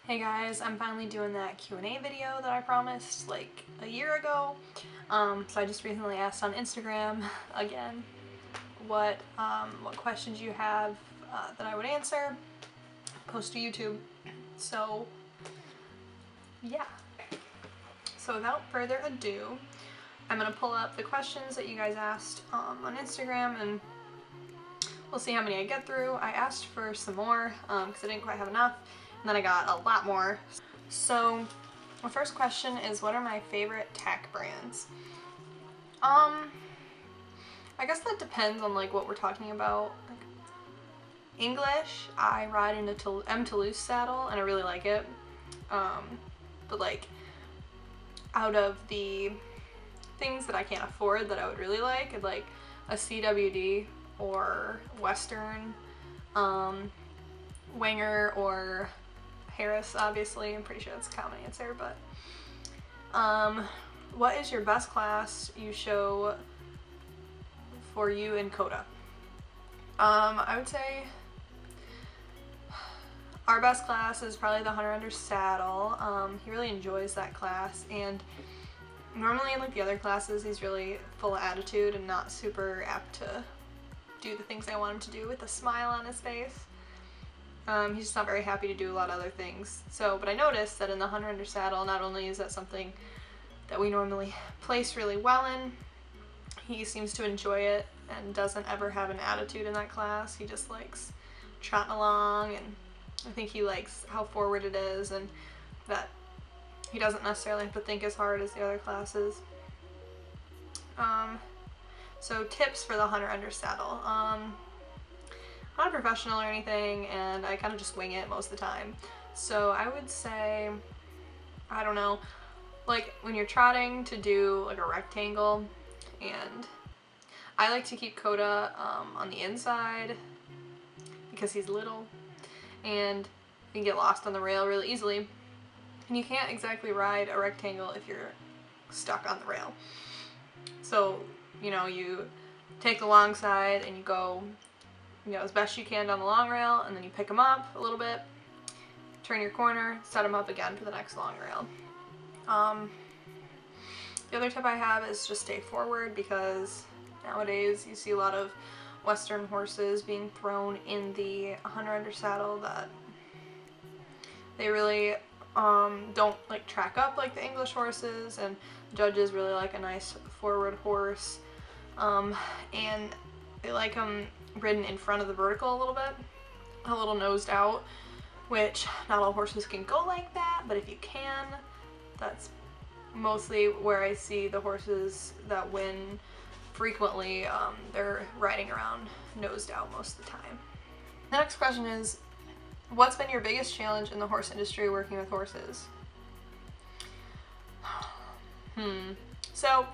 Hey guys, I'm finally doing that Q&A video that I promised like a year ago. So I just recently asked on Instagram again what questions you have that I would answer, post to YouTube. So yeah. So without further ado, I'm gonna pull up the questions that you guys asked on Instagram and we'll see how many I get through. I asked for some more because I didn't quite have enough. And then I got a lot more. So the first question is, what are my favorite tack brands? I guess that depends on like what we're talking about. Like, English, I ride in a M. Toulouse saddle and I really like it. But like out of the things that I can't afford that I would really like, I'd like a CWD or Western, Wenger or Harris, obviously. I'm pretty sure that's a common answer, but what is your best class you show for you in Koda? I would say our best class is probably the Hunter Under Saddle. He really enjoys that class, and normally in like the other classes he's really full of attitude and not super apt to do the things I want him to do with a smile on his face. He's just not very happy to do a lot of other things. So, but I noticed that in the Hunter Under Saddle, not only is that something that we normally place really well in, he seems to enjoy it and doesn't ever have an attitude in that class. He just likes trotting along, and I think he likes how forward it is and that he doesn't necessarily have to think as hard as the other classes. So tips for the Hunter Under Saddle. I'm not a professional or anything, and I kind of just wing it most of the time. So I would say, I don't know, like when you're trotting to do like a rectangle, and I like to keep Koda on the inside because he's little and you can get lost on the rail really easily. And you can't exactly ride a rectangle if you're stuck on the rail. So, you know, you take the long side and you go, you know, as best you can down the long rail, and then you pick them up a little bit, turn your corner, set them up again for the next long rail. The other tip I have is just stay forward, because nowadays you see a lot of Western horses being thrown in the Hunter Under Saddle that they really don't like track up like the English horses, and judges really like a nice forward horse, and they like them ridden in front of the vertical a little bit, a little nosed out, which not all horses can go like that, but if you can, that's mostly where I see the horses that win frequently. They're riding around nosed out most of the time. The next question is, what's been your biggest challenge in the horse industry working with horses? So,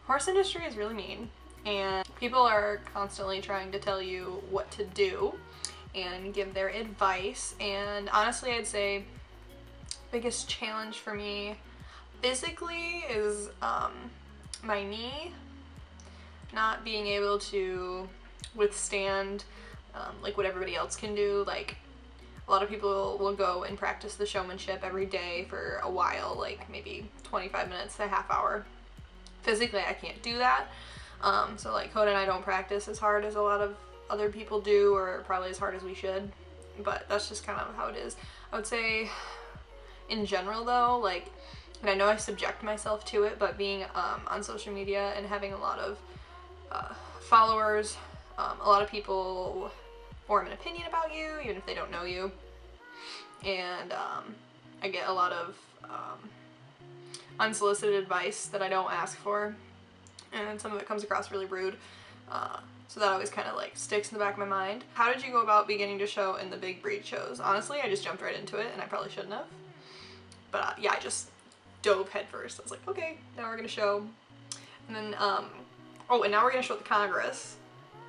horse industry is really mean, and people are constantly trying to tell you what to do and give their advice. And honestly, I'd say biggest challenge for me physically is my knee not being able to withstand like what everybody else can do. Like, a lot of people will go and practice the showmanship every day for a while, like maybe 25 minutes to a half hour. Physically, I can't do that. So like Koda and I don't practice as hard as a lot of other people do, or probably as hard as we should, but that's just kind of how it is. I would say in general though, like, and I know I subject myself to it, but being on social media and having a lot of followers, a lot of people form an opinion about you even if they don't know you, and I get a lot of unsolicited advice that I don't ask for, and some of it comes across really rude, so that always kind of like sticks in the back of my mind. How did you go about beginning to show in the big breed shows? Honestly, I just jumped right into it, and I probably shouldn't have, but yeah, I just dove head first. I was like, okay, now we're gonna show. And then oh, and now we're gonna show at the Congress,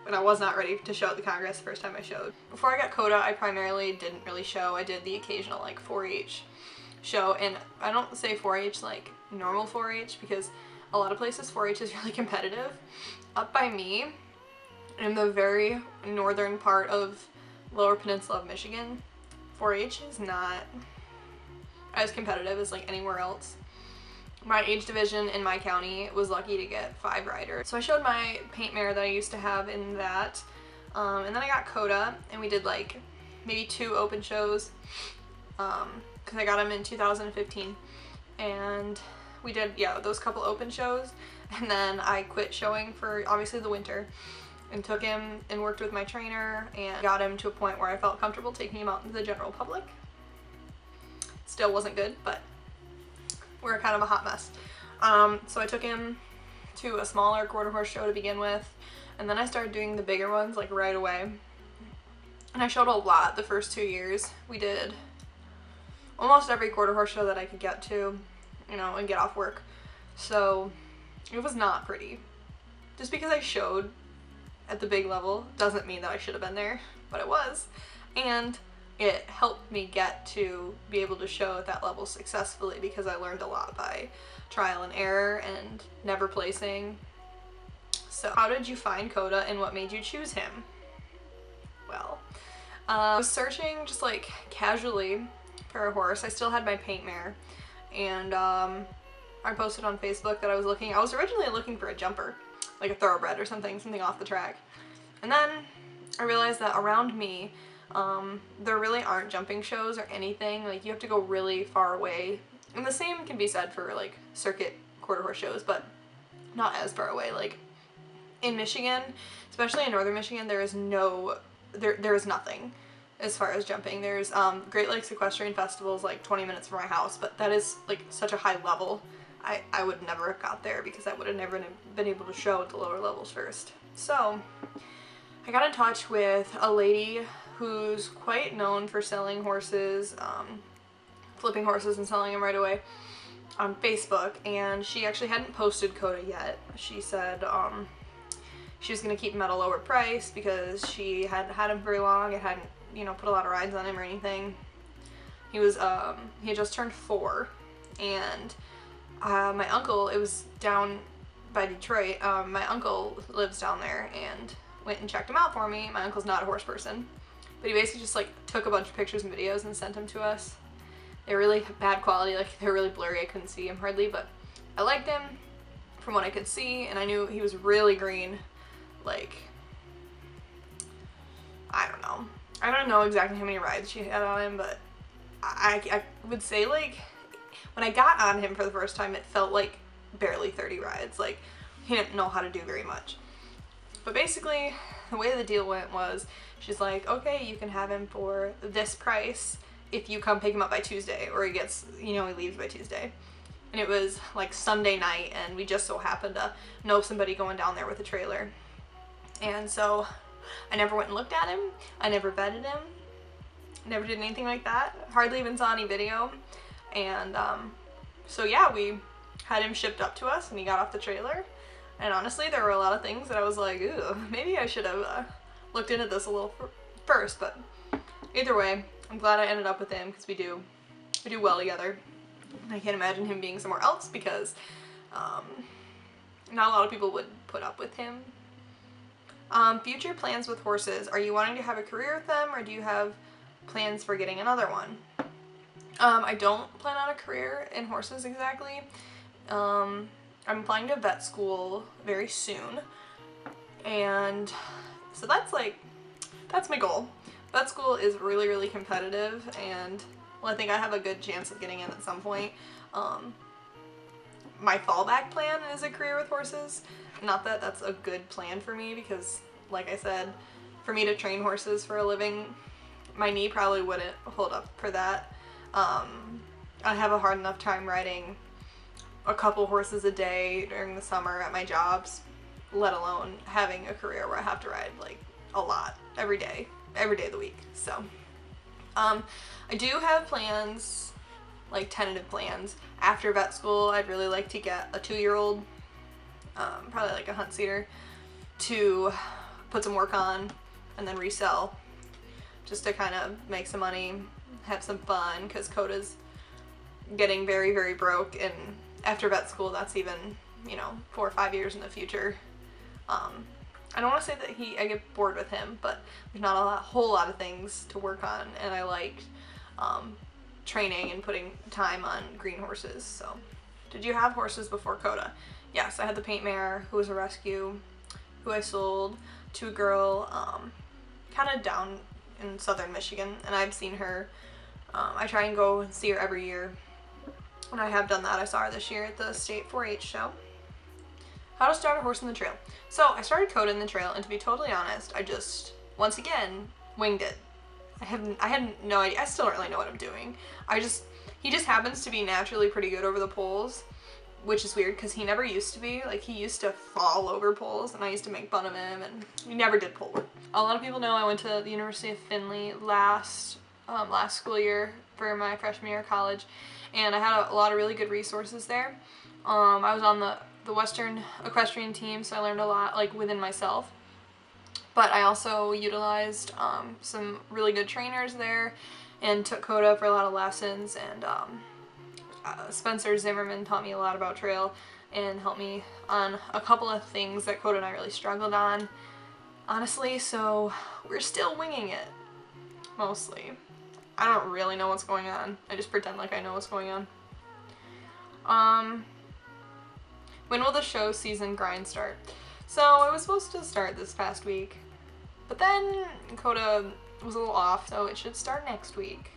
and I was not ready to show at the Congress the first time I showed. Before I got Koda, I primarily didn't really show. I did the occasional like 4-H show, and I don't say 4-H like normal 4-H, because a lot of places 4-H is really competitive. Up by me, in the very northern part of Lower Peninsula of Michigan, 4-H is not as competitive as like anywhere else. My age division in my county was lucky to get 5 riders. So I showed my paint mare that I used to have in that. And then I got Koda, and we did like maybe 2 open shows because I got him in 2015. And we did, yeah, those couple open shows. And then I quit showing for obviously the winter and took him and worked with my trainer and got him to a point where I felt comfortable taking him out into the general public. Still wasn't good, but we're kind of a hot mess. So I took him to a smaller quarter horse show to begin with, and then I started doing the bigger ones like right away. And I showed a lot the first 2 years. We did almost every quarter horse show that I could get to, you know, and get off work. So it was not pretty. Just because I showed at the big level doesn't mean that I should have been there, but it was. And it helped me get to be able to show at that level successfully because I learned a lot by trial and error and never placing. So how did you find Koda and what made you choose him? Well, I was searching just like casually for a horse. I still had my paint mare, and I posted on Facebook that I was originally looking for a jumper, like a thoroughbred or something off the track. And then I realized that around me, there really aren't jumping shows or anything. Like, you have to go really far away. And the same can be said for like circuit quarter horse shows, but not as far away. Like in Michigan, especially in northern Michigan, there is nothing as far as jumping. There's Great Lakes Equestrian Festivals like 20 minutes from my house, but that is like such a high level. I would never have got there because I would have never been able to show at the lower levels first. So I got in touch with a lady who's quite known for selling horses, flipping horses and selling them right away on Facebook, and she actually hadn't posted Koda yet. She said she was going to keep him at a lower price because she hadn't had him very long. It hadn't, you know, put a lot of rides on him or anything. He was he had just turned 4, and my uncle, it was down by Detroit, my uncle lives down there and went and checked him out for me. My uncle's not a horse person, but he basically just like took a bunch of pictures and videos and sent them to us. They were really bad quality, like they were really blurry, I couldn't see him hardly, but I liked him from what I could see, and I knew he was really green. Like, I don't know exactly how many rides she had on him, but I would say like when I got on him for the first time, it felt like barely 30 rides. Like, he didn't know how to do very much. But basically, the way the deal went was, she's like, okay, you can have him for this price if you come pick him up by Tuesday, or he gets, you know, he leaves by Tuesday. And it was like Sunday night, and we just so happened to know somebody going down there with a trailer. And so I never went and looked at him. I never vetted him. Never did anything like that. Hardly even saw any video. And so yeah, we had him shipped up to us, and he got off the trailer. And honestly, there were a lot of things that I was like, ooh, maybe I should have looked into this a little first. But either way, I'm glad I ended up with him because we do well together. I can't imagine him being somewhere else because not a lot of people would put up with him. Future plans with horses. Are you wanting to have a career with them, or do you have plans for getting another one? I don't plan on a career in horses exactly. I'm applying to vet school very soon, and so that's my goal. Vet school is really, really competitive, and well, I think I have a good chance of getting in at some point. My fallback plan is a career with horses. Not that that's a good plan for me because, like I said, for me to train horses for a living, my knee probably wouldn't hold up for that. I have a hard enough time riding a couple horses a day during the summer at my jobs, let alone having a career where I have to ride like a lot every day of the week. So I do have plans, like tentative plans. After vet school, I'd really like to get a 2-year-old, probably like a hunt seater, to put some work on and then resell, just to kind of make some money, have some fun, because Koda's getting very, very broke, and after vet school, that's even, you know, 4 or 5 years in the future. I don't want to say that I get bored with him, but there's not a whole lot of things to work on, and I liked training and putting time on green horses. So, did you have horses before Koda? Yes, I had the paint mare, who was a rescue, who I sold to a girl kind of down in southern Michigan, and I've seen her. I try and go and see her every year, and I have done that. I saw her this year at the state 4-H show. How to start a horse in the trail. So I started Koda in the trail, and to be totally honest, I just, once again, winged it. I had no idea. I still don't really know what I'm doing. He just happens to be naturally pretty good over the poles, which is weird because he never used to be. Like, he used to fall over poles, and I used to make fun of him, and he never did pole work. A lot of people know I went to the University of Findlay last school year for my freshman year of college, and I had a lot of really good resources there. I was on the Western equestrian team, so I learned a lot, like, within myself. But I also utilized some really good trainers there and took Koda for a lot of lessons, and Spencer Zimmerman taught me a lot about trail and helped me on a couple of things that Koda and I really struggled on, honestly, so we're still winging it, mostly. I don't really know what's going on. I just pretend like I know what's going on. When will the show season grind start? So it was supposed to start this past week, but then Koda was a little off, so it should start next week.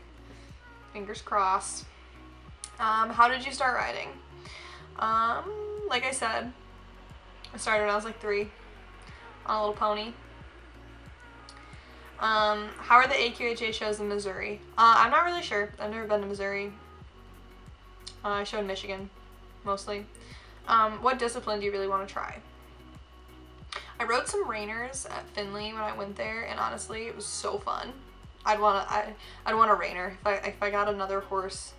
Fingers crossed. How did you start riding? Like I said, I started when I was like 3 on a little pony. How are the AQHA shows in Missouri? I'm not really sure. I've never been to Missouri. I showed Michigan, mostly. What discipline do you really want to try? I rode some reiners at Findlay when I went there, and honestly, it was so fun. I'd want a reiner if I got another horse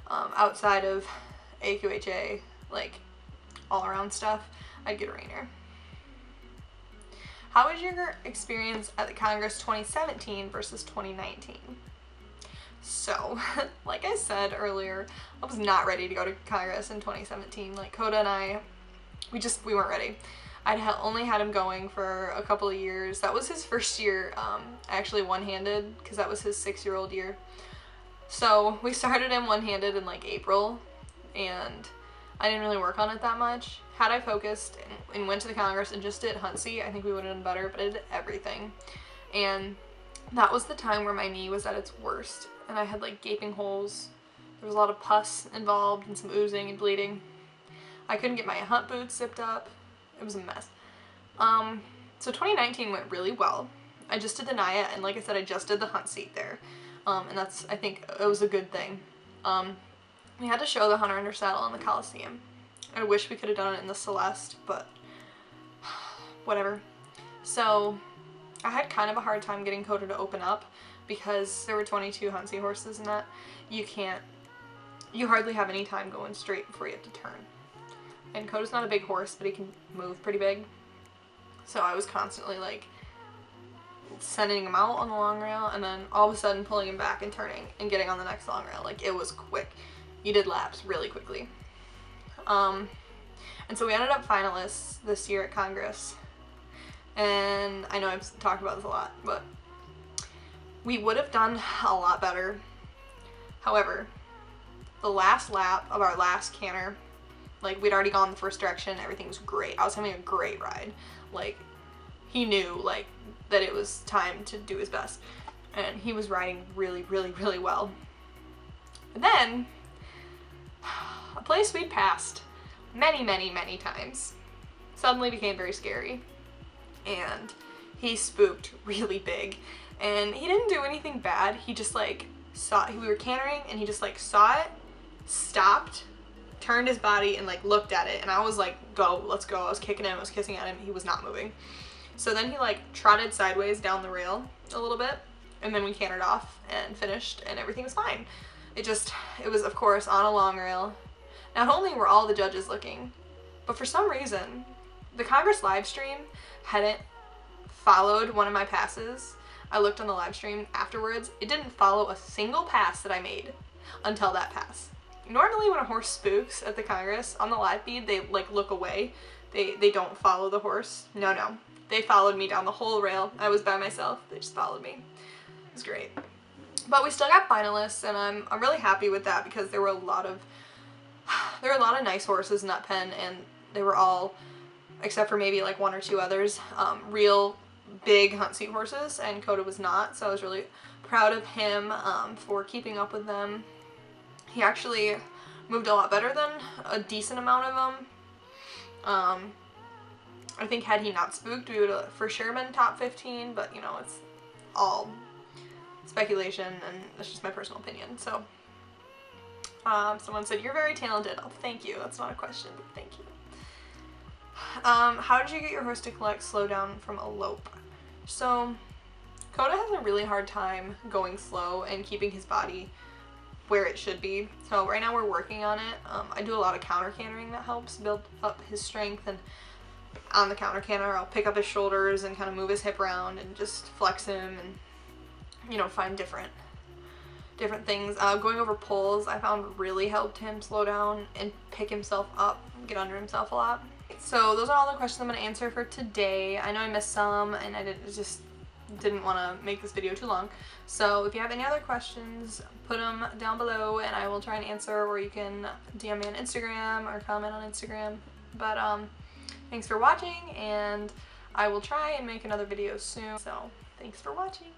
outside of AQHA, like all around stuff. I'd get a reiner. How was your experience at the Congress 2017 versus 2019? So, like I said earlier, I was not ready to go to Congress in 2017. Like, Koda and I, we weren't ready. I'd only had him going for a couple of years. That was his first year, actually one-handed, because that was his 6-year-old year. So we started him one-handed in like April, and I didn't really work on it that much. Had I focused and went to the Congress and just did Huntsy, I think we would have done better, but I did everything. And that was the time where my knee was at its worst, and I had like gaping holes. There was a lot of pus involved and some oozing and bleeding. I couldn't get my hunt boots zipped up. It was a mess. So 2019 went really well. I just did the Naya, and like I said, I just did the hunt seat there. And that's, I think, it was a good thing. We had to show the hunter under saddle in the Coliseum. I wish we could have done it in the Celeste, but whatever. So I had kind of a hard time getting Koda to open up because there were 22 Huntsy horses in that. You hardly have any time going straight before you have to turn. And Koda's not a big horse, but he can move pretty big. So I was constantly like sending him out on the long rail and then all of a sudden pulling him back and turning and getting on the next long rail. Like, it was quick. You did laps really quickly. And so we ended up finalists this year at Congress. And I know I've talked about this a lot, but we would have done a lot better. However, the last lap of our last canter, like, we'd already gone the first direction, everything was great. I was having a great ride. Like, he knew, like, that it was time to do his best. And he was riding really, really, really well. But then, a place we'd passed many, many, many times suddenly became very scary. And he spooked really big. And he didn't do anything bad. He just, like, we were cantering, and he just, like, saw it, stopped, turned his body, and, like, looked at it. And I was like, go, let's go. I was kicking him, I was kissing at him. He was not moving. So then he, like, trotted sideways down the rail a little bit, and then we cantered off and finished, and everything was fine. It was, of course, on a long rail. Not only were all the judges looking, but for some reason, the Congress live stream hadn't followed one of my passes. I looked on the live stream afterwards. It didn't follow a single pass that I made until that pass. Normally when a horse spooks at the Congress, on the live feed, they, like, look away. They don't follow the horse. No. They followed me down the whole rail. I was by myself. They just followed me. It was great. But we still got finalists, and I'm really happy with that because there were a lot of nice horses in that pen, and they were all, except for maybe like 1 or 2 others, real big hunt seat horses, and Koda was not, so I was really proud of him for keeping up with them. He actually moved a lot better than a decent amount of them. I think had he not spooked, we would have for sure been top 15, but you know, it's all speculation and that's just my personal opinion. So someone said, "You're very talented." Oh, thank you. That's not a question, but thank you. How did you get your horse to collect slow down from a lope? So Koda has a really hard time going slow and keeping his body where it should be. So right now we're working on it. I do a lot of counter cantering that helps build up his strength, and on the counter canter I'll pick up his shoulders and kind of move his hip around and just flex him and, you know, find different things. Going over poles I found really helped him slow down and pick himself up, get under himself a lot. So those are all the questions I'm going to answer for today. I know I missed some and I just didn't want to make this video too long. So if you have any other questions, put them down below and I will try and answer, or you can DM me on Instagram or comment on Instagram. But thanks for watching, and I will try and make another video soon. So thanks for watching.